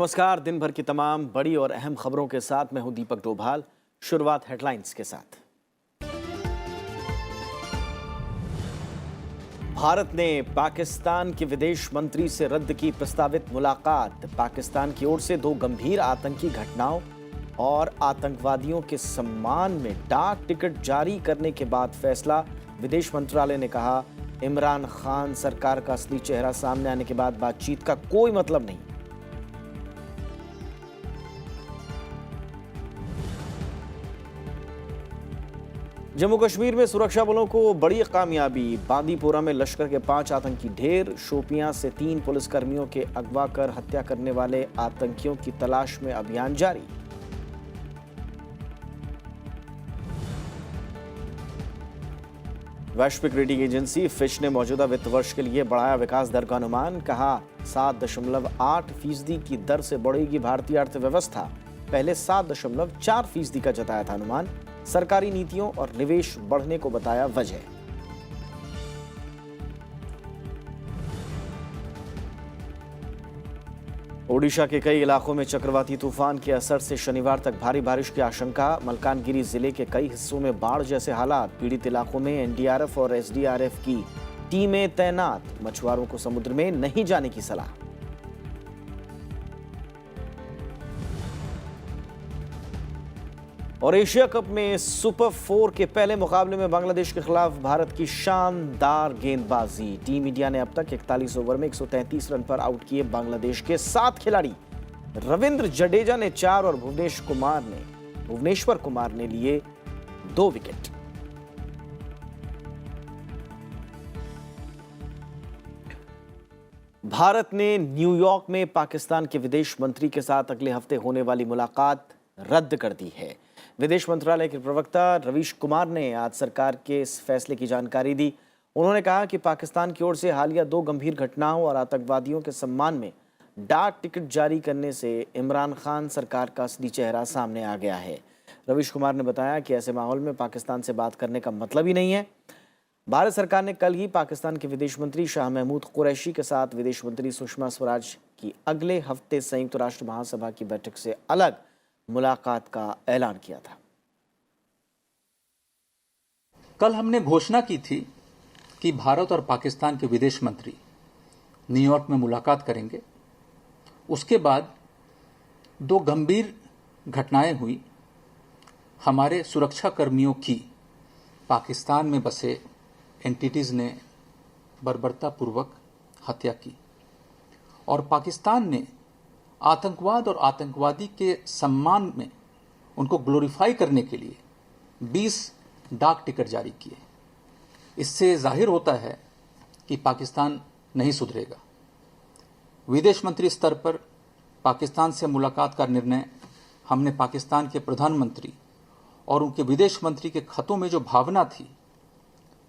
नमस्कार। दिन भर की तमाम बड़ी और अहम खबरों के साथ मैं हूं दीपक डोभाल। शुरुआत हेडलाइंस के साथ। भारत ने पाकिस्तान के विदेश मंत्री से रद्द की प्रस्तावित मुलाकात। पाकिस्तान की ओर से दो गंभीर आतंकी घटनाओं और आतंकवादियों के सम्मान में डाक टिकट जारी करने के बाद फैसला। विदेश मंत्रालय ने कहा, इमरान खान सरकार का असली चेहरा सामने आने के बाद बातचीत का कोई मतलब नहीं। जम्मू कश्मीर में सुरक्षा बलों को बड़ी कामयाबी। बांदीपोरा में लश्कर के 5 आतंकी ढेर। शोपियां से 3 पुलिसकर्मियों के अगवा कर हत्या करने वाले आतंकियों की तलाश में अभियान जारी। वैश्विक रेटिंग एजेंसी फिच ने मौजूदा वित्त वर्ष के लिए बढ़ाया विकास दर का अनुमान। कहा, 7.8% की दर से बढ़ेगी भारतीय अर्थव्यवस्था। पहले 7.4% का जताया था अनुमान। सरकारी नीतियों और निवेश बढ़ने को बताया वजह। ओडिशा के कई इलाकों में चक्रवाती तूफान के असर से शनिवार तक भारी बारिश की आशंका। मलकानगिरी जिले के कई हिस्सों में बाढ़ जैसे हालात। पीड़ित इलाकों में एनडीआरएफ और एसडीआरएफ की टीमें तैनात। मछुआरों को समुद्र में नहीं जाने की सलाह। और एशिया कप में सुपर 4 के पहले मुकाबले में बांग्लादेश के खिलाफ भारत की शानदार गेंदबाजी। टीम इंडिया ने अब तक 41 ओवर में 133 रन पर आउट किए बांग्लादेश के 7 खिलाड़ी। रविंद्र जडेजा ने 4 और भुवनेश्वर कुमार ने लिए 2 विकेट। भारत ने न्यूयॉर्क में पाकिस्तान के विदेश मंत्री के साथ अगले हफ्ते होने वाली मुलाकात रद्द कर दी है। विदेश मंत्रालय के प्रवक्ता रवीश कुमार ने आज सरकार के इस फैसले की जानकारी दी। उन्होंने कहा कि पाकिस्तान की ओर से हालिया 2 गंभीर घटनाओं और आतंकवादियों के सम्मान में डाक टिकट जारी करने से इमरान खान सरकार का असली चेहरा सामने आ गया है। रवीश कुमार ने बताया कि ऐसे माहौल में पाकिस्तान से बात करने का मतलब ही नहीं है। भारत सरकार ने कल ही पाकिस्तान के विदेश मंत्री शाह महमूद कुरैशी के साथ विदेश मंत्री सुषमा स्वराज की अगले हफ्ते संयुक्त राष्ट्र महासभा की बैठक से अलग मुलाकात का ऐलान किया था। कल हमने घोषणा की थी कि भारत और पाकिस्तान के विदेश मंत्री न्यूयॉर्क में मुलाकात करेंगे। उसके बाद 2 गंभीर घटनाएं हुई। हमारे सुरक्षा कर्मियों की पाकिस्तान में बसे एंटिटीज ने बर्बरतापूर्वक हत्या की और पाकिस्तान ने आतंकवाद और आतंकवादी के सम्मान में उनको ग्लोरीफाई करने के लिए 20 डाक टिकट जारी किए। इससे जाहिर होता है कि पाकिस्तान नहीं सुधरेगा। विदेश मंत्री स्तर पर पाकिस्तान से मुलाकात का निर्णय हमने पाकिस्तान के प्रधानमंत्री और उनके विदेश मंत्री के खतों में जो भावना थी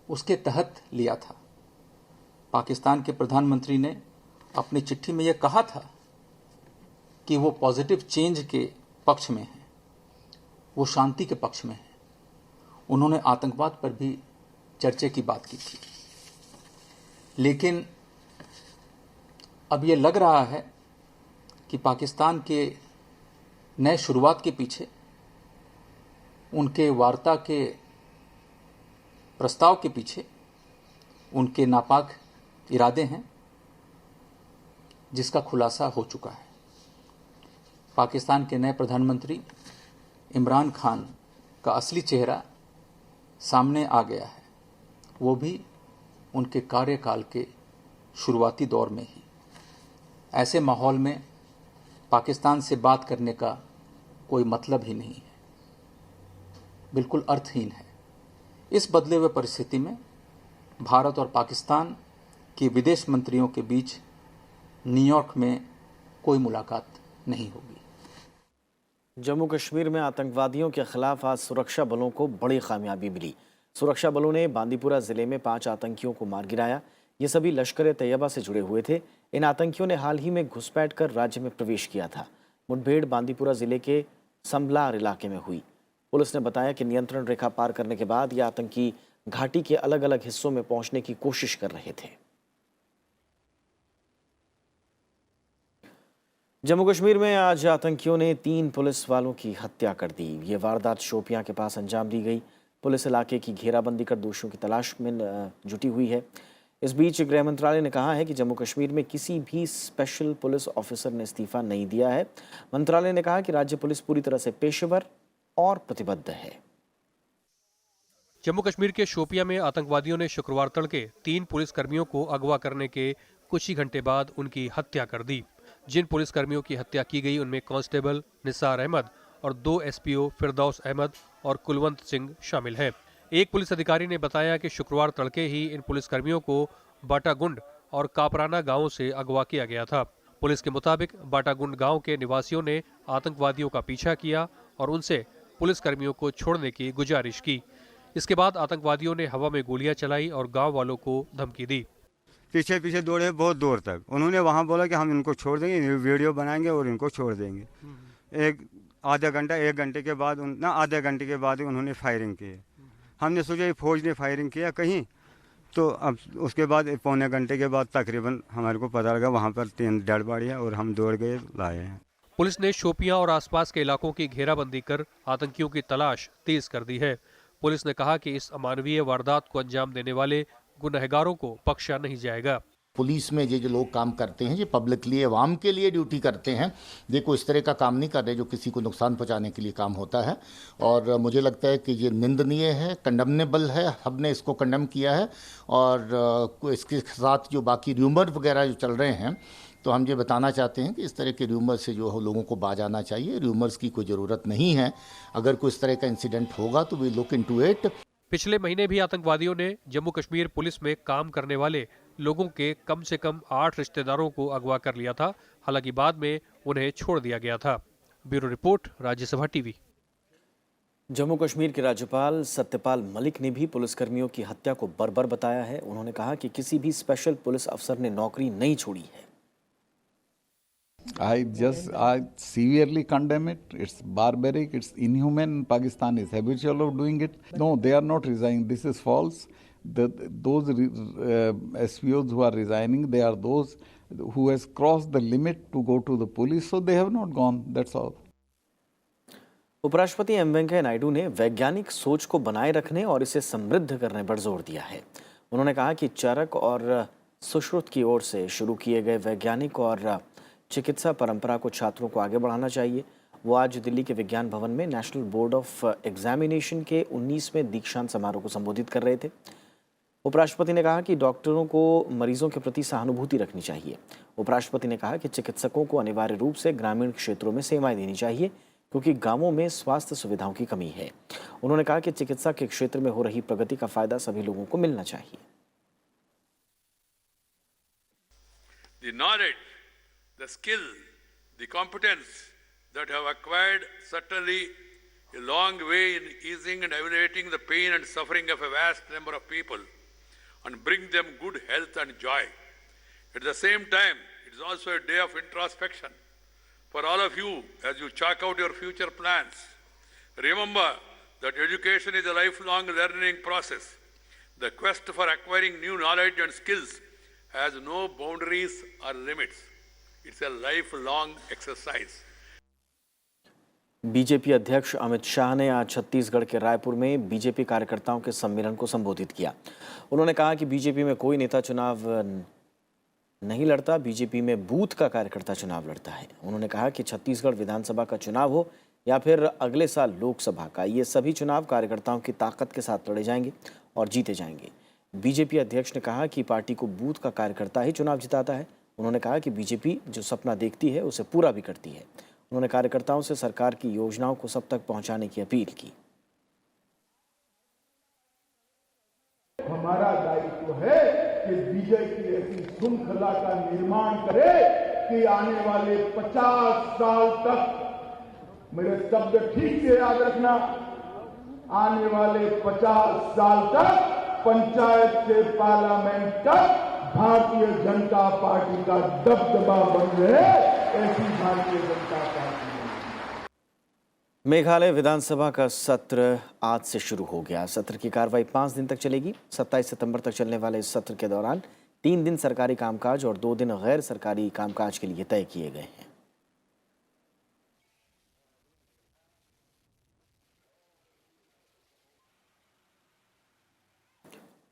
उसके तहत लिया था। पाकिस्तान के प्रधानमंत्री ने अपनी चिट्ठी में यह कहा था कि वो पॉजिटिव चेंज के पक्ष में है, वो शांति के पक्ष में है। उन्होंने आतंकवाद पर भी चर्चा की बात की थी। लेकिन अब ये लग रहा है कि पाकिस्तान के नए शुरुआत के पीछे उनके वार्ता के प्रस्ताव के पीछे उनके नापाक इरादे हैं, जिसका खुलासा हो चुका है। पाकिस्तान के नए प्रधानमंत्री इमरान खान का असली चेहरा सामने आ गया है, वो भी उनके कार्यकाल के शुरुआती दौर में ही। ऐसे माहौल में पाकिस्तान से बात करने का कोई मतलब ही नहीं है, बिल्कुल अर्थहीन है। इस बदले हुए परिस्थिति में भारत और पाकिस्तान के विदेश मंत्रियों के बीच न्यूयॉर्क में कोई मुलाकात नहीं होगी। जम्मू कश्मीर में आतंकवादियों के खिलाफ आज सुरक्षा बलों को बड़ी कामयाबी मिली। सुरक्षा बलों ने बांदीपुरा जिले में 5 आतंकियों को मार गिराया। ये सभी लश्कर तैयबा से जुड़े हुए थे। इन आतंकियों ने हाल ही में घुसपैठ कर राज्य में प्रवेश किया था। मुठभेड़ बांदीपुरा जिले के संबलार इलाके में हुई। पुलिस ने बताया कि नियंत्रण रेखा पार करने के बाद ये आतंकी घाटी के अलग अलग हिस्सों में पहुंचने की कोशिश कर रहे थे। जम्मू कश्मीर में आज आतंकियों ने 3 पुलिस वालों की हत्या कर दी। ये वारदात शोपियां के पास अंजाम दी गई। पुलिस इलाके की घेराबंदी कर दोषियों की तलाश में जुटी हुई है। इस बीच गृह मंत्रालय ने कहा है कि जम्मू कश्मीर में किसी भी स्पेशल पुलिस ऑफिसर ने इस्तीफा नहीं दिया है। मंत्रालय ने कहा कि राज्य पुलिस पूरी तरह से पेशेवर और प्रतिबद्ध है। जम्मू कश्मीर के शोपियां में आतंकवादियों ने शुक्रवार तड़के 3 पुलिसकर्मियों को अगवा करने के कुछ ही घंटे बाद उनकी हत्या कर दी। जिन पुलिसकर्मियों की हत्या की गई उनमें कांस्टेबल निसार अहमद और 2 एसपीओ फिरदौस अहमद और कुलवंत सिंह शामिल हैं। एक पुलिस अधिकारी ने बताया कि शुक्रवार तड़के ही इन पुलिसकर्मियों को बाटागुंड और कापराना गांवों से अगवा किया गया था। पुलिस के मुताबिक बाटागुंड गांव के निवासियों ने आतंकवादियों का पीछा किया और उनसे पुलिसकर्मियों को छोड़ने की गुजारिश की। इसके बाद आतंकवादियों ने हवा में गोलियां चलाई और गांव वालों को धमकी दी। पीछे पीछे दौड़े बहुत दूर तक। उन्होंने वहाँ बोला कि हम इनको छोड़ देंगे, वीडियो बनाएंगे और इनको छोड़ देंगे। एक घंटे के बाद आधे घंटे के बाद ही उन्होंने फायरिंग की। हमने सोचा ये फौज ने फायरिंग किया कहीं, तो अब उसके बाद पौने घंटे के बाद तकरीबन हमारे को पता लगा वहाँ पर 3 डेड बॉडी है और हम दौड़ गए, लाए हैं। पुलिस ने शोपियां और आसपास के इलाकों की घेराबंदी कर आतंकियों की तलाश तेज कर दी है। पुलिस ने कहा कि इस अमानवीय वारदात को अंजाम देने वाले गुनहगारों को बख्शा नहीं जाएगा। पुलिस में ये जो लोग काम करते हैं, ये पब्लिकली अवाम के लिए ड्यूटी करते हैं। देखो इस तरह का काम नहीं कर रहे जो किसी को नुकसान पहुंचाने के लिए काम होता है। और मुझे लगता है कि ये निंदनीय है, कंडेमनेबल है। हमने इसको कंडेम किया है और इसके साथ जो बाकी र्यूमर वगैरह जो चल रहे हैं, तो हम ये बताना चाहते हैं कि इस तरह के र्यूमर से जो लोगों को बाज आना चाहिए। र्यूमर्स की कोई ज़रूरत नहीं है। अगर कोई इस तरह का इंसिडेंट होगा तो वी लुक इनटू इट। पिछले महीने भी आतंकवादियों ने जम्मू कश्मीर पुलिस में काम करने वाले लोगों के कम से कम 8 रिश्तेदारों को अगवा कर लिया था। हालांकि बाद में उन्हें छोड़ दिया गया था। Bureau report, Rajya Sabha TV. Jammu Kashmir के राज्यपाल सत्यपाल मलिक ने भी पुलिसकर्मियों की हत्या को बर्बर बताया है। उन्होंने कहा कि किसी भी स्पेशल पुलिस अफसर ने नौकरी नहीं छोड़ी है। I severely condemn it. It's barbaric, it's inhuman. Pakistan is habitual of doing it. No, they are not resigning. This is false. Those SPOs who are resigning, they are those who has crossed the limit to go to the police, so they have not gone. That's all. उपराष्ट्रपति M Venkaiah Naidu ने वैज्ञानिक सोच को बनाए रखने और इसे समृद्ध करने पर जोर दिया है। उन्होंने कहा कि चरक और सुश्रुत की ओर से शुरू किए गए वैज्ञानिक और चिकित्सा परंपरा को छात्रों को आगे बढ़ाना चाहिए। वो आज दिल्ली के विज्ञान भवन में नेशनल बोर्ड ऑफ एग्जामिनेशन के 19वें दीक्षांत समारोह को संबोधित कर रहे थे। उपराष्ट्रपति ने कहा कि डॉक्टरों को मरीजों के प्रति सहानुभूति रखनी चाहिए। उपराष्ट्रपति ने कहा कि चिकित्सकों को अनिवार्य रूप से ग्रामीण क्षेत्रों में सेवाएं देनी चाहिए, क्योंकि गांवों में स्वास्थ्य सुविधाओं की कमी है। उन्होंने कहा कि चिकित्सा के क्षेत्र में हो रही प्रगति का फायदा सभी लोगों को मिलना चाहिए। The skill, the competence that have acquired certainly a long way in easing and alleviating the pain and suffering of a vast number of people and bring them good health and joy. At the same time, it is also a day of introspection for all of you as you chalk out your future plans. Remember that education is a lifelong learning process. The quest for acquiring new knowledge and skills has no boundaries or limits. It's a lifelong exercise. BJP अध्यक्ष अमित शाह ने आज छत्तीसगढ़ के रायपुर में BJP कार्यकर्ताओं के सम्मेलन को संबोधित किया। उन्होंने कहा कि बीजेपी में कोई नेता चुनाव नहीं लड़ता, बीजेपी में बूथ का कार्यकर्ता चुनाव लड़ता है। उन्होंने कहा कि छत्तीसगढ़ विधानसभा का चुनाव हो या फिर अगले साल लोकसभा का, ये सभी चुनाव कार्यकर्ताओं की ताकत के साथ लड़े जाएंगे और जीते जाएंगे। बीजेपी अध्यक्ष ने कहा कि पार्टी को बूथ का कार्यकर्ता ही चुनाव जिताता है। उन्होंने कहा कि बीजेपी जो सपना देखती है उसे पूरा भी करती है। उन्होंने कार्यकर्ताओं से सरकार की योजनाओं को सब तक पहुंचाने की अपील की। हमारा दायित्व है कि विजय की ऐसी श्रृंखला का निर्माण करे कि आने वाले 50 साल तक, मेरे शब्द ठीक से याद रखना, आने वाले 50 साल तक पंचायत से पार्लियामेंट तक भारतीय जनता पार्टी का दबदबा बन रहे, ऐसी भारतीय जनता पार्टी। मेघालय विधानसभा का सत्र आज से शुरू हो गया। सत्र की कार्रवाई 5 दिन तक चलेगी। 27 सितंबर तक चलने वाले इस सत्र के दौरान 3 दिन सरकारी कामकाज और 2 दिन गैर सरकारी कामकाज के लिए तय किए गए हैं।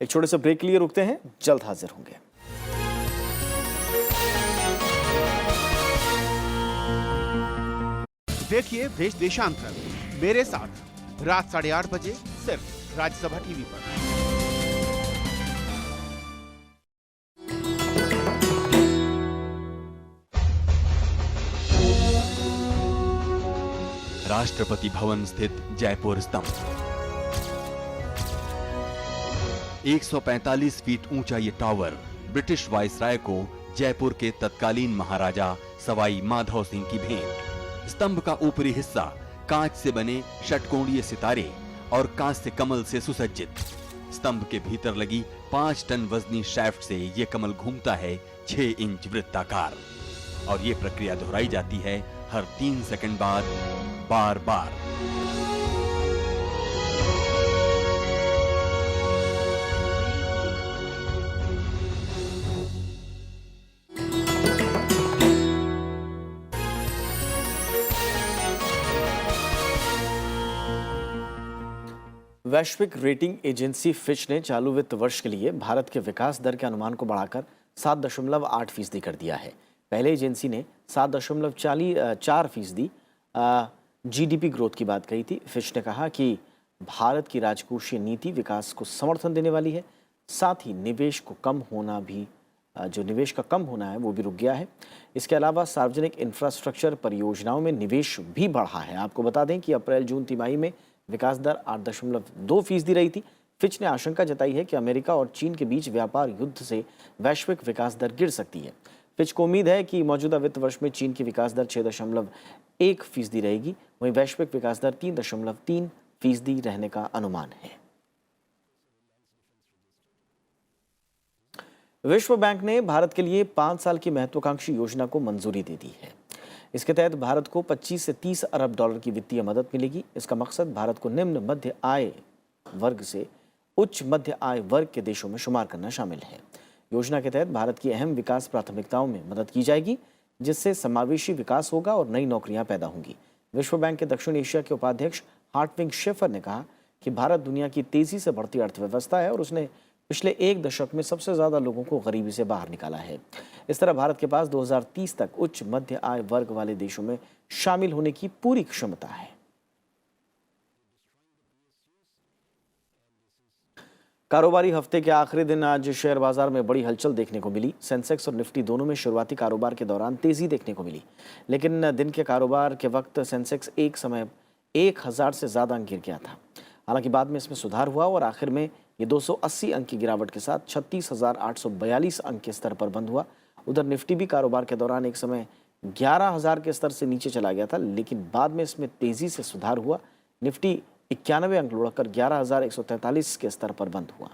एक छोटे से ब्रेक के लिए रुकते हैं, जल्द हाजिर होंगे। देखिए देश देशांतर मेरे साथ रात 8:30 बजे सिर्फ राज्यसभा टीवी पर। राष्ट्रपति भवन स्थित जयपुर स्तंभ 145 फीट ऊंचा ये टावर ब्रिटिश वायसराय को जयपुर के तत्कालीन महाराजा सवाई माधव सिंह की भेंट। स्तंभ का ऊपरी हिस्सा कांच से बने षटकोणीय सितारे और कांस्य कमल से सुसज्जित। स्तंभ के भीतर लगी 5 टन वजनी शैफ्ट से ये कमल घूमता है 6 इंच वृत्ताकार और ये प्रक्रिया दोहराई जाती है हर 3 सेकंड बाद बार बार। वैश्विक रेटिंग एजेंसी फिच ने चालू वित्त वर्ष के लिए भारत के विकास दर के अनुमान को बढ़ाकर 7.8% कर दिया है। पहले एजेंसी ने 7.4% जीडीपी ग्रोथ की बात कही थी। फिच ने कहा कि भारत की राजकोषीय नीति विकास को समर्थन देने वाली है, साथ ही निवेश का कम होना है वो भी रुक गया है। इसके अलावा सार्वजनिक इंफ्रास्ट्रक्चर परियोजनाओं में निवेश भी बढ़ा है। आपको बता दें कि अप्रैल-जून तिमाही में विकास दर 8.2% रही थी। फिच ने आशंका जताई है कि अमेरिका और चीन के बीच व्यापार युद्ध से वैश्विक विकास दर गिर सकती है। फिच को उम्मीद है कि मौजूदा वित्त वर्ष में चीन की विकास दर 6.1% रहेगी, वहीं वैश्विक विकास दर 3.3% रहने का अनुमान है। विश्व बैंक ने भारत के लिए 5 साल की महत्वाकांक्षी योजना को मंजूरी दे दी है। इसके तहत भारत को 25 से 30 अरब डॉलर की वित्तीय मदद मिलेगी। इसका मकसद भारत को निम्न मध्य आय वर्ग से उच्च मध्य आय वर्ग के देशों में शुमार करना शामिल है। योजना के तहत भारत की अहम विकास प्राथमिकताओं में मदद की जाएगी, जिससे समावेशी विकास होगा और नई नौकरियां पैदा होंगी। विश्व बैंक के दक्षिण एशिया के उपाध्यक्ष हार्टविंग शेफर ने कहा कि भारत दुनिया की तेजी से बढ़ती अर्थव्यवस्था है और उसने पिछले 1 दशक में सबसे ज्यादा लोगों को गरीबी से बाहर निकाला है। इस तरह भारत के पास 2030 तक उच्च मध्य आय वर्ग वाले देशों में शामिल होने की पूरी क्षमता है। कारोबारी हफ्ते के आखिरी दिन आज शेयर बाजार में बड़ी हलचल देखने को मिली। सेंसेक्स और निफ्टी दोनों में शुरुआती कारोबार के दौरान तेजी देखने को मिली, लेकिन दिन के कारोबार के वक्त सेंसेक्स एक समय 1000 से ज्यादा अंक गिर गया था। हालांकि बाद में इसमें सुधार हुआ और आखिर में ये 280 अंक की गिरावट के साथ 36,842 अंक के स्तर पर बंद हुआ। उधर निफ्टी भी कारोबार के दौरान एक समय 11,000 के स्तर से नीचे चला गया था, लेकिन बाद में इसमें तेजी से सुधार हुआ। निफ्टी 91 अंक लुढ़ककर 11,143 के स्तर पर बंद हुआ।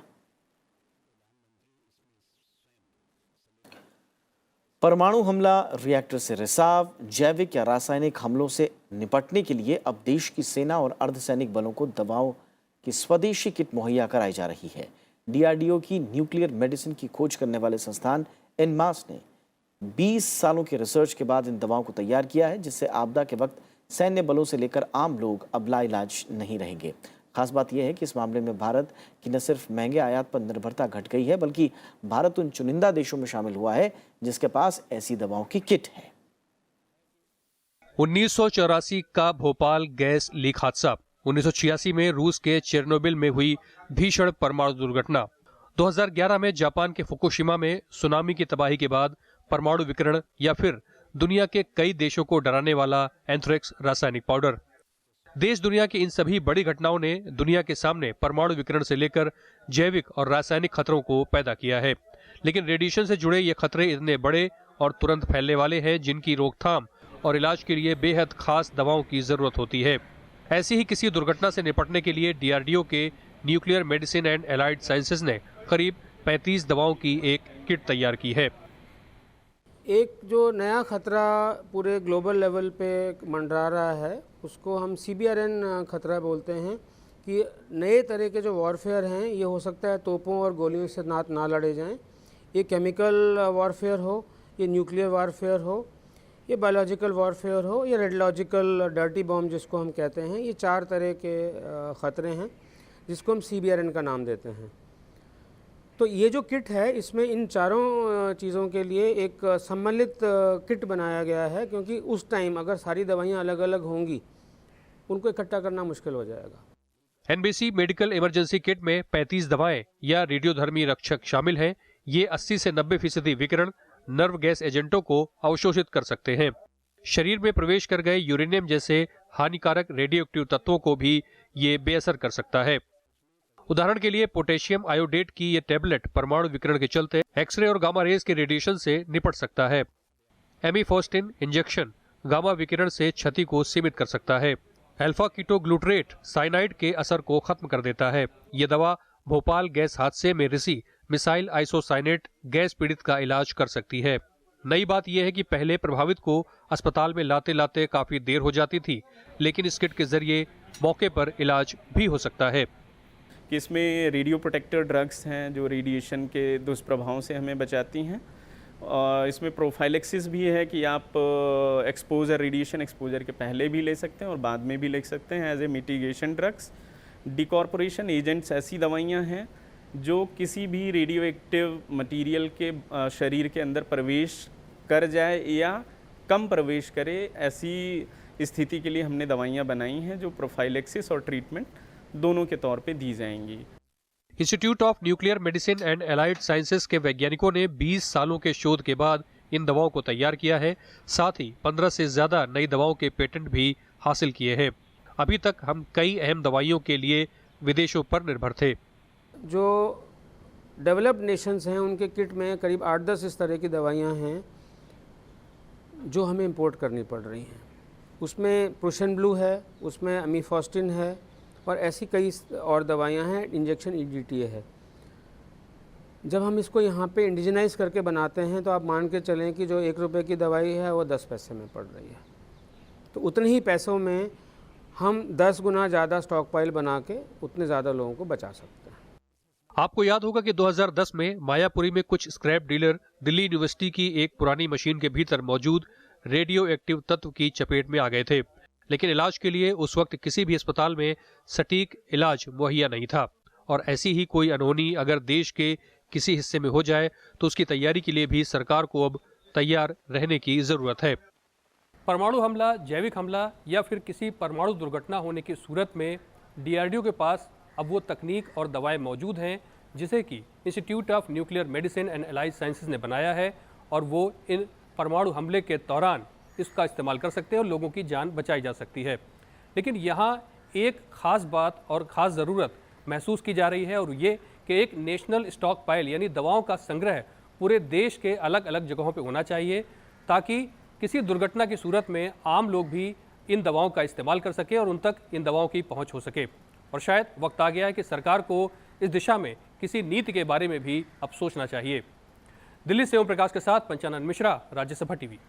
परमाणु हमला, रिएक्टर से रिसाव, जैविक या रासायनिक हमलों से निपटने के लिए अब देश की सेना और अर्धसैनिक बलों को दवाओं की स्वदेशी किट मुहैया कराई जा रही है। डीआरडीओ की न्यूक्लियर मेडिसिन की खोज करने वाले संस्थान इनमास ने 20 सालों के रिसर्च के बाद इन दवाओं को तैयार किया है, जिससे आपदा के वक्त सैन्य बलों से लेकर आम लोग अब लाइलाज नहीं रहेंगे। खास बात यह है कि इस मामले में भारत की न सिर्फ महंगे आयात पर निर्भरता घट गई है, बल्कि भारत उन चुनिंदा देशों में शामिल हुआ है जिसके पास ऐसी दवाओं की किट है। 1984 का भोपाल गैस लीक हादसा, 1986 में रूस के चेरनोबिल में हुई भीषण परमाणु दुर्घटना, 2011 में जापान के फुकुशिमा में सुनामी की तबाही के बाद परमाणु विकिरण, या फिर दुनिया के कई देशों को डराने वाला एंथ्रेक्स रासायनिक पाउडर। देश दुनिया की इन सभी बड़ी घटनाओं ने दुनिया के सामने परमाणु विकिरण से लेकर जैविक और रासायनिक खतरों को पैदा किया है। लेकिन रेडिएशन से जुड़े ये खतरे इतने बड़े और तुरंत फैलने वाले हैं जिनकी रोकथाम और इलाज के लिए बेहद खास दवाओं की जरूरत होती है। ऐसी ही किसी दुर्घटना से निपटने के लिए डीआरडीओ के nuclear medicine and allied sciences ने करीब 35 दवाओं की एक किट तैयार की है। एक जो नया खतरा पूरे ग्लोबल लेवल पे मंडरा रहा है उसको हम CBRN खतरा बोलते हैं, कि नए तरह के जो वॉरफेयर हैं ये हो सकता है तोपों और गोलियों से ना लड़े जाएं। ये केमिकल वॉरफेयर हो, ये न्यूक्लियर वॉरफेयर हो, ये बायोलॉजिकल वॉरफेयर हो, ये रेडियोलॉजिकल डर्टी बॉम्ब जिसको हम कहते हैं। ये 4 तरह के ख़तरे हैं जिसको हम CBRN का नाम देते हैं। तो ये जो किट है इसमें इन चारों चीज़ों के लिए एक सम्मिलित किट बनाया गया है, क्योंकि उस टाइम अगर सारी दवाइयाँ अलग अलग होंगी उनको इकट्ठा करना मुश्किल हो जाएगा। एनबीसी मेडिकल इमरजेंसी किट में 35 दवाएं या रेडियोधर्मी रक्षक शामिल हैं। ये 80 से 90% विकिरण नर्व गैस एजेंटों को अवशोषित कर सकते हैं। शरीर में प्रवेश कर गए यूरेनियम जैसे हानिकारक रेडियोएक्टिव तत्वों को भी ये बेअसर कर सकता है। उदाहरण के लिए पोटेशियम आयोडेट की ये टैबलेट परमाणु विकिरण के चलते एक्सरे और गामा रेज के रेडिएशन से निपट सकता है। एमिफोस्टिन इंजेक्शन गामा विकिरण से क्षति को सीमित कर सकता है। अल्फा कीटोग्लूटरेट साइनाइड के असर को खत्म कर देता है। ये दवा भोपाल गैस हादसे में रिसी मिसाइल आइसोसाइनेट गैस पीड़ित का इलाज कर सकती है। नई बात यह है कि पहले प्रभावित को अस्पताल में लाते लाते काफी देर हो जाती थी, लेकिन इस किट के जरिए मौके पर इलाज भी हो सकता है। कि इसमें रेडियो प्रोटेक्टर ड्रग्स हैं जो रेडिएशन के दुष्प्रभावों से हमें बचाती हैं। इसमें प्रोफाइलेक्सिस भी है कि आप एक्सपोजर रेडिएशन एक्सपोजर के पहले भी ले सकते हैं और बाद में भी ले सकते हैं as a mitigation drugs. Decorporation agents ऐसी दवाइयां हैं जो किसी भी रेडियो एक्टिव मटीरियल के शरीर के अंदर प्रवेश कर जाए या कम प्रवेश करे, ऐसी स्थिति के लिए हमने दवाइयां बनाई हैं जो प्रोफाइलेक्सिस और ट्रीटमेंट दोनों के तौर पे दी जाएंगी। Institute of nuclear medicine and allied sciences के वैज्ञानिकों ने 20 सालों के शोध के बाद इन दवाओं को तैयार किया है। साथ ही 15 से ज्यादा नई दवाओं के पेटेंट भी हासिल किए हैं। अभी तक हम कई अहम दवाइयों के लिए विदेशों पर निर्भर थे। जो डेवलप्ड नेशंस हैं उनके किट में करीब 8-10 इस तरह की दवाइयां हैं जो हमें इंपोर्ट करनी पड़ रही हैं। उसमें प्रोशन ब्लू है, उसमें अमीफॉस्टिन है और ऐसी कई और दवाइयां हैं। इंजेक्शन EDTA है। जब हम इसको यहाँ पे इंडिजिनाइज करके बनाते हैं तो आप मान के चलें कि जो 1 रुपये की दवाई है वो 10 पैसे में पड़ रही है। तो उतने ही पैसों में हम 10 गुना ज़्यादा स्टॉक पाइल बना के उतने ज़्यादा लोगों को बचा सकते हैं। आपको याद होगा कि 2010 में मायापुरी में कुछ स्क्रैप डीलर दिल्ली यूनिवर्सिटी की एक पुरानी मशीन के भीतर मौजूद रेडियो एक्टिव तत्व की चपेट में आ गए थे, लेकिन इलाज के लिए उस वक्त किसी भी अस्पताल में सटीक इलाज मुहैया नहीं था। और ऐसी ही कोई अनहोनी अगर देश के किसी हिस्से में हो जाए तो उसकी तैयारी के लिए भी सरकार को अब तैयार रहने की जरूरत है। परमाणु हमला, जैविक हमला या फिर किसी परमाणु दुर्घटना होने की सूरत में DRDO के पास अब वो तकनीक और दवाएं मौजूद हैं जिसे कि institute of nuclear medicine and allied sciences ने बनाया है, और वो इन परमाणु हमले के दौरान इसका इस्तेमाल कर सकते हैं और लोगों की जान बचाई जा सकती है। लेकिन यहाँ एक ख़ास बात और ख़ास ज़रूरत महसूस की जा रही है, और ये कि एक नेशनल स्टॉक पाइल यानी दवाओं का संग्रह पूरे देश के अलग अलग जगहों पे होना चाहिए, ताकि किसी दुर्घटना की सूरत में आम लोग भी इन दवाओं का इस्तेमाल कर सके और उन तक इन दवाओं की पहुँच हो सके। और शायद वक्त आ गया है कि सरकार को इस दिशा में किसी नीति के बारे में भी अब सोचना चाहिए। दिल्ली से ओम प्रकाश के साथ पंचानन मिश्रा, राज्यसभा टीवी।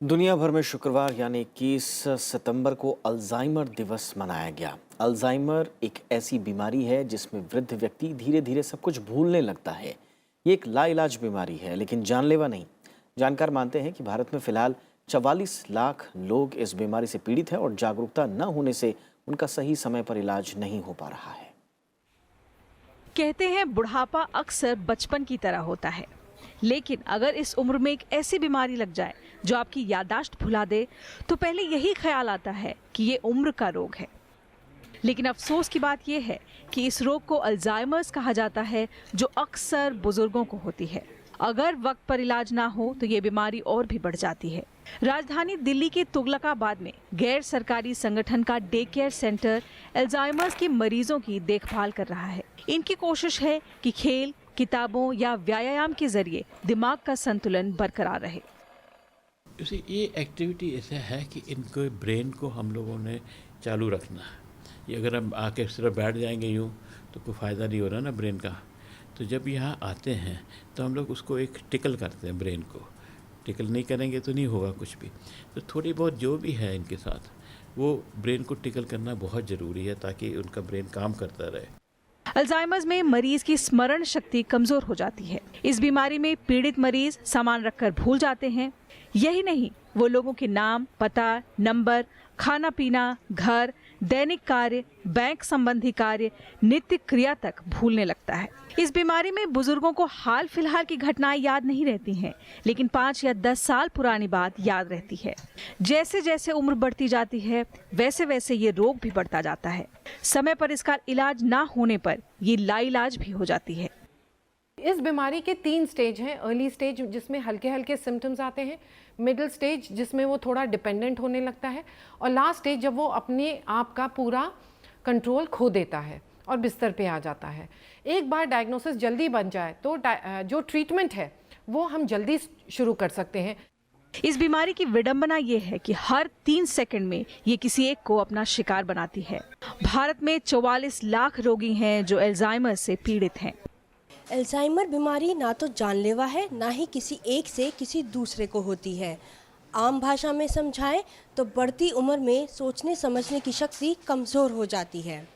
दुनिया भर में शुक्रवार यानी 21 सितंबर को अल्जाइमर दिवस मनाया गया। अल्जाइमर एक ऐसी बीमारी है जिसमें वृद्ध व्यक्ति धीरे धीरे सब कुछ भूलने लगता है। ये एक लाइलाज बीमारी है लेकिन जानलेवा नहीं। जानकार मानते हैं कि भारत में फिलहाल 44 लाख लोग इस बीमारी से पीड़ित हैं और जागरूकता न होने से उनका सही समय पर इलाज नहीं हो पा रहा है। कहते हैं बुढ़ापा अक्सर बचपन की तरह होता है, लेकिन अगर इस उम्र में एक ऐसी बीमारी लग जाए जो आपकी याददाश्त भुला दे तो पहले यही ख्याल आता है कि ये उम्र का रोग है। लेकिन अफसोस की बात यह है कि इस रोग को अल्जाइमर्स कहा जाता है, जो अक्सर बुजुर्गों को होती है। अगर वक्त पर इलाज ना हो तो ये बीमारी और भी बढ़ जाती है। राजधानी दिल्ली के तुगलकाबाद में गैर सरकारी संगठन का डे केयर सेंटर अल्जाइमर्स के मरीजों की देखभाल कर रहा है। इनकी कोशिश है कि खेल, किताबों या व्यायाम के जरिए दिमाग का संतुलन बरकरार रहे। ये एक्टिविटी ऐसा है कि इनको ब्रेन को हम लोगों ने चालू रखना है। ये अगर हम आके सिर्फ बैठ जाएंगे यूँ तो कोई फ़ायदा नहीं हो रहा ना ब्रेन का। तो जब यहाँ आते हैं तो हम लोग उसको एक टिकल करते हैं, ब्रेन को टिकल नहीं करेंगे तो नहीं होगा कुछ भी। तो थोड़ी बहुत जो भी है इनके साथ वो ब्रेन को टिकल करना बहुत ज़रूरी है ताकि उनका ब्रेन काम करता रहे। अल्जाइमर्स में मरीज की स्मरण शक्ति कमजोर हो जाती है। इस बीमारी में पीड़ित मरीज सामान रखकर भूल जाते हैं। यही नहीं, वो लोगों के नाम, पता, नंबर, खाना पीना, घर, दैनिक कार्य, बैंक संबंधी कार्य, नित्य क्रिया तक भूलने लगता है। इस बीमारी में बुजुर्गों को हाल फिलहाल की घटनाएं याद नहीं रहती हैं, लेकिन 5 या 10 साल पुरानी बात याद रहती है। जैसे जैसे उम्र बढ़ती जाती है, वैसे वैसे ये रोग भी बढ़ता जाता है। समय पर इसका इलाज ना होने पर ये लाइलाज भी हो जाती है। इस बीमारी के 3 स्टेज हैं। अर्ली स्टेज जिसमें हल्के हल्के सिम्टम्स आते हैं, मिडिल स्टेज जिसमें वो थोड़ा डिपेंडेंट होने लगता है, और लास्ट स्टेज जब वो अपने आप का पूरा कंट्रोल खो देता है और बिस्तर पे आ जाता है। एक बार डायग्नोसिस जल्दी बन जाए तो जो ट्रीटमेंट है वो हम जल्दी शुरू कर सकते हैं। इस बीमारी की विडंबना ये है कि हर 3 सेकंड में ये किसी एक को अपना शिकार बनाती है। भारत में 44 लाख रोगी हैं जो अल्जाइमर से पीड़ित हैं। अल्जाइमर बीमारी ना तो जानलेवा है, ना ही किसी एक से किसी दूसरे को होती है। आम भाषा में समझाएं तो बढ़ती उम्र में सोचने समझने की शक्ति कमज़ोर हो जाती है।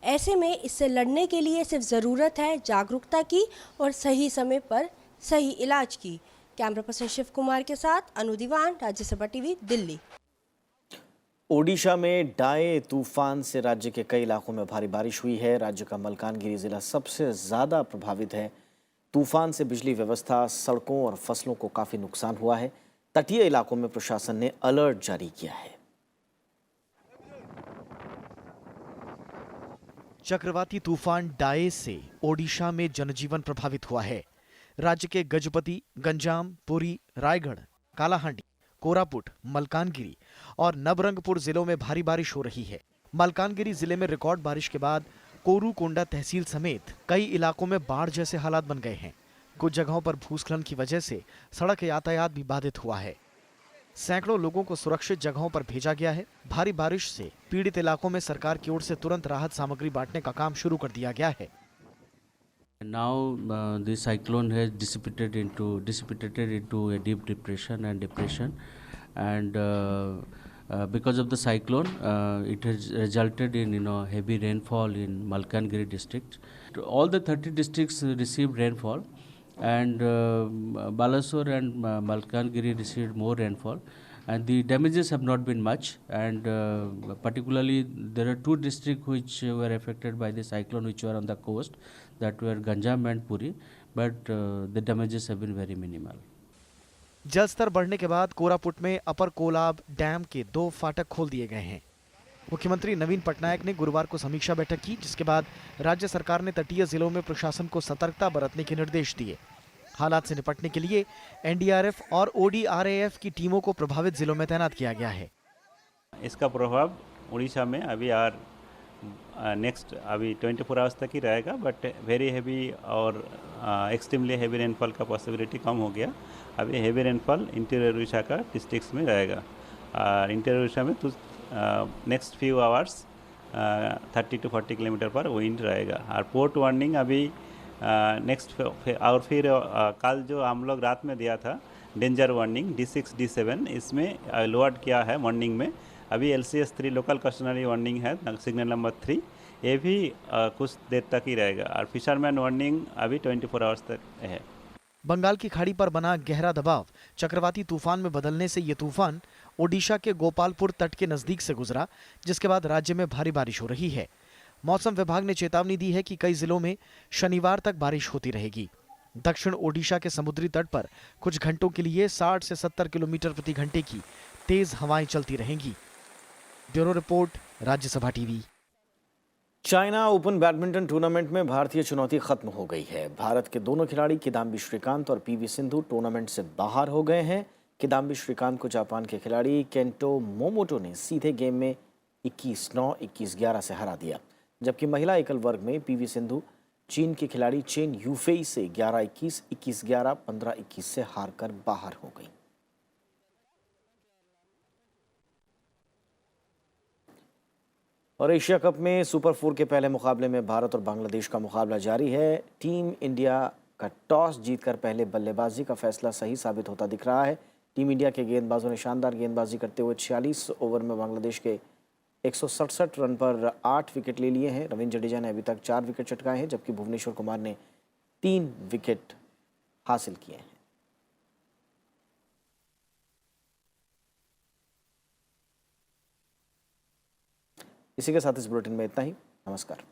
ऐसे में इससे लड़ने के लिए सिर्फ ज़रूरत है जागरूकता की और सही समय पर सही इलाज की। कैमरा पर्सन शिव कुमार के साथ अनु दीवान, राज्यसभा टीवी, दिल्ली। ओडिशा में डाए तूफान से राज्य के कई इलाकों में भारी बारिश हुई है। राज्य का मलकानगिरी जिला सबसे ज़्यादा प्रभावित है। तूफान से बिजली व्यवस्था, सड़कों और फसलों को काफ़ी नुकसान हुआ है। तटीय इलाकों में प्रशासन ने अलर्ट जारी किया है। चक्रवाती तूफान डाए से ओडिशा में जनजीवन प्रभावित हुआ है। राज्य के गजपति, गंजाम, पुरी, रायगढ़, कालाहांडी, कोरापुट, मलकानगिरी और नवरंगपुर जिलों में भारी बारिश हो रही है। मलकानगिरी जिले में रिकॉर्ड बारिश के बाद कोरूकोंडा तहसील समेत कई इलाकों में बाढ़ जैसे हालात बन गए हैं। कुछ जगहों पर भूस्खलन की वजह से सड़क यातायात भी बाधित हुआ है। सैकड़ों लोगों को सुरक्षित जगहों पर भेजा गया है। भारी बारिश से पीड़ित इलाकों में सरकार की ओर से तुरंत राहत सामग्री बांटने का काम शुरू कर दिया गया है। Now the cyclone has dissipated into a deep depression, and because of the cyclone, it has resulted in heavy rainfall in Malkangiri district. All the 30 districts received rainfall, and Balasore and Malkangiri received more rainfall. And the damages have not been much, and particularly there are 2 districts which were affected by the cyclone, which were on the coast, that were Ganjam and Puri, but the damages have been very minimal. जल स्तर बढ़ने के बाद कोरापुट में अपर Kolab dam के 2 फाटक खोल दिए गए हैं। मुख्यमंत्री नवीन पटनायक ने गुरुवार को समीक्षा बैठक की, जिसके बाद राज्य सरकार ने तटीय जिलों में प्रशासन को सतर्कता बरतने के निर्देश दिए। हालात से निपटने के लिए एनडीआरएफ और ओडीआरएएफ की टीमों को प्रभावित जिलों में तैनात किया गया है। इसका प्रभाव उड़ीसा में अभी नेक्स्ट 24 आवर्स तक ही रहेगा, बट वेरी हैवी और एक्सट्रीमली हैवी रेनफॉल का पॉसिबिलिटी कम हो गया। अभी हैवी रेनफॉल इंटीरियर उड़ीसा का डिस्ट्रिक्ट्स में रहेगा। इंटीरियर उड़ीसा में तो next few hours 30 to 40 kilometre पर विंड रहेगा। और पोर्ट वार्निंग अभी नेक्स्ट और फिर कल जो हम लोग रात में दिया था डेंजर वार्निंग D6 D7, इसमें लोअर्ड किया है मॉर्निंग में। अभी LCS 3 लोकल कस्टनरी वार्निंग है, सिग्नल नंबर 3, ये भी कुछ देर तक ही रहेगा। और फिशरमैन वार्निंग अभी 24 आवर्स तक है। बंगाल की खाड़ी पर बना गहरा दबाव चक्रवाती तूफान में बदलने से ये तूफान ओडिशा के गोपालपुर तट के नजदीक से गुजरा, जिसके बाद राज्य में भारी बारिश हो रही है। मौसम विभाग ने चेतावनी दी है कि कई जिलों में शनिवार तक बारिश होती रहेगी। दक्षिण ओडिशा के समुद्री तट पर कुछ घंटों के लिए 60 से 70 किलोमीटर प्रति घंटे की तेज हवाएं चलती रहेंगी। Bureau report, Rajya Sabha TV. China open badminton tournament में भारतीय चुनौती खत्म हो गई है। भारत के दोनों खिलाड़ी किदाम्बी श्रीकांत और पीवी सिंधु टूर्नामेंट से बाहर हो गए हैं। किदाम्बी श्रीकांत को जापान के खिलाड़ी केंटो मोमोटो ने सीधे गेम में 21-9, 21-11 से हरा दिया, जबकि महिला एकल वर्ग में पीवी सिंधु चीन के खिलाड़ी चेन यूफेई से 11-21, 21-11, 15-21 से हारकर बाहर हो गई। और एशिया कप में सुपर 4 के पहले मुकाबले में भारत और बांग्लादेश का मुकाबला जारी है। टीम इंडिया का टॉस जीतकर पहले बल्लेबाजी का फैसला सही साबित होता दिख रहा है। टीम इंडिया के गेंदबाजों ने शानदार गेंदबाजी करते हुए 46 ओवर में बांग्लादेश के 167 रन पर 8 विकेट ले लिए हैं। रविंद्र जडेजा ने अभी तक 4 विकेट चटकाए हैं, जबकि भुवनेश्वर कुमार ने 3 विकेट हासिल किए हैं। इसी के साथ इस बुलेटिन में इतना ही। नमस्कार।